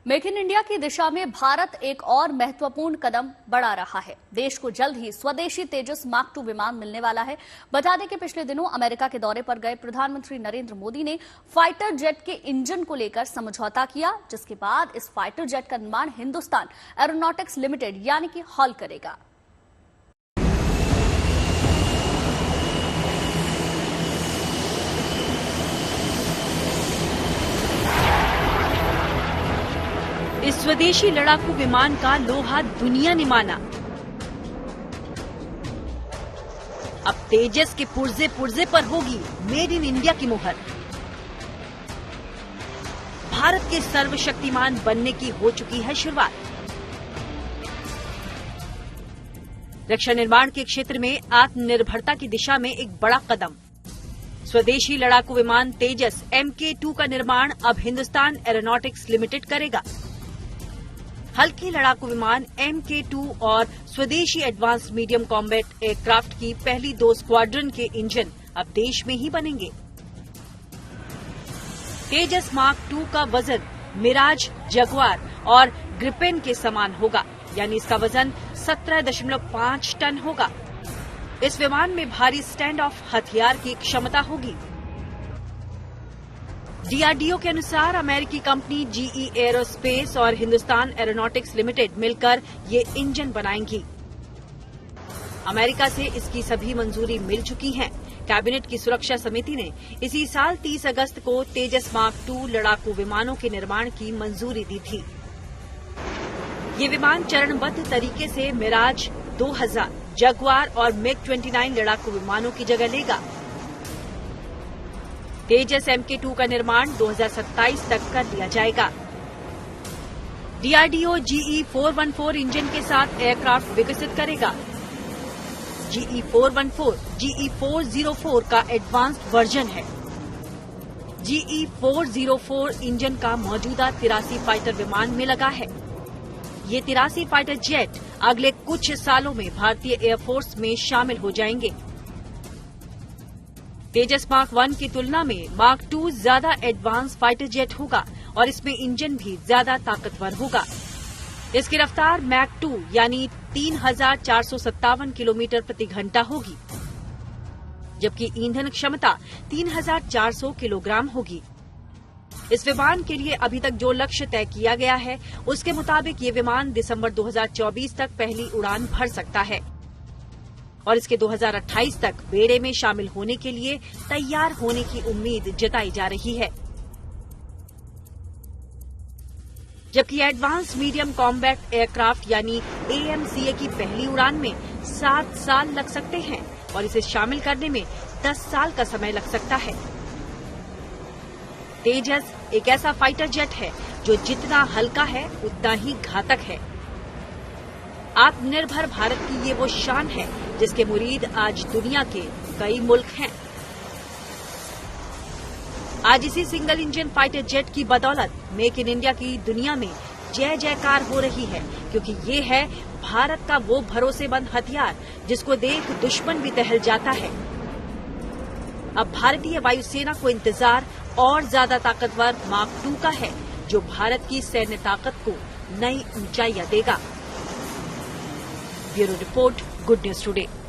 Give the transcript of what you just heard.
Make in India की दिशा में भारत एक और महत्वपूर्ण कदम बढ़ा रहा है। देश को जल्द ही स्वदेशी तेजस मार्क 2 विमान मिलने वाला है। बता दें कि पिछले दिनों अमेरिका के दौरे पर गए प्रधानमंत्री नरेंद्र मोदी ने फाइटर जेट के इंजन को लेकर समझौता किया, जिसके बाद इस फाइटर जेट का निर्माण हिंदुस्तान एरोनॉटिक्स लिमिटेड यानी कि हॉल करेगा। इस स्वदेशी लड़ाकू विमान का लोहा दुनिया ने माना। अब तेजस के पुर्जे पुर्जे पर होगी मेड इन इंडिया की मुहर। भारत के सर्वशक्तिमान बनने की हो चुकी है शुरुआत। रक्षा निर्माण के क्षेत्र में आत्मनिर्भरता की दिशा में एक बड़ा कदम। स्वदेशी लड़ाकू विमान तेजस MK2 का निर्माण अब हिंदुस्तान एरोनॉटिक्स लिमिटेड करेगा। हल्के लड़ाकू विमान MK2 और स्वदेशी एडवांस्ड मीडियम कॉम्बैट एयरक्राफ्ट की पहली 2 स्क्वाड्रन के इंजन अब देश में ही बनेंगे। तेजस मार्क 2 का वजन मिराज, जगुआर और ग्रिपेन के समान होगा, यानी इसका वजन 17.5 टन होगा। इस विमान में भारी स्टैंड ऑफ हथियार की क्षमता होगी। DRDO के अनुसार अमेरिकी कंपनी GE एरोस्पेस और हिंदुस्तान एरोनॉटिक्स लिमिटेड मिलकर ये इंजन बनाएंगी। अमेरिका से इसकी सभी मंजूरी मिल चुकी है। कैबिनेट की सुरक्षा समिति ने इसी साल 30 अगस्त को तेजस मार्क 2 लड़ाकू विमानों के निर्माण की मंजूरी दी थी। ये विमान चरणबद्ध तरीके से मिराज 2000, जगुआर और MiG-29 लड़ाकू विमानों की जगह लेगा। तेजस MK2 का निर्माण 2027 तक कर लिया जाएगा। DRDO GE 414 इंजन के साथ एयरक्राफ्ट विकसित करेगा। GE 414 GE 404 का एडवांस्ड वर्जन है। GE 404 इंजन का मौजूदा 83 फाइटर विमान में लगा है। ये 83 फाइटर जेट अगले कुछ सालों में भारतीय एयरफोर्स में शामिल हो जाएंगे। तेजस मार्क 1 की तुलना में मार्क 2 ज्यादा एडवांस फाइटर जेट होगा और इसमें इंजन भी ज्यादा ताकतवर होगा। इसकी रफ्तार मैक 2 यानी 3457 किलोमीटर प्रति घंटा होगी, जबकि ईंधन क्षमता 3400 किलोग्राम होगी। इस विमान के लिए अभी तक जो लक्ष्य तय किया गया है, उसके मुताबिक ये विमान दिसंबर 2024 तक पहली उड़ान भर सकता है और इसके 2028 तक बेड़े में शामिल होने के लिए तैयार होने की उम्मीद जताई जा रही है। जबकि एडवांस मीडियम कॉम्बैट एयरक्राफ्ट यानी AMCA की पहली उड़ान में 7 साल लग सकते हैं और इसे शामिल करने में 10 साल का समय लग सकता है। तेजस एक ऐसा फाइटर जेट है जो जितना हल्का है उतना ही घातक है। आत्मनिर्भर भारत की ये वो शान है जिसके मुरीद आज दुनिया के कई मुल्क हैं। आज इसी सिंगल इंजन फाइटर जेट की बदौलत मेक इन इंडिया की दुनिया में जय जयकार हो रही है, क्योंकि ये है भारत का वो भरोसेमंद हथियार जिसको देख दुश्मन भी दहल जाता है। अब भारतीय वायुसेना को इंतजार और ज्यादा ताकतवर मार्क 2 का है, जो भारत की सैन्य ताकत को नई ऊंचाइयां देगा। Bureau report, good news today.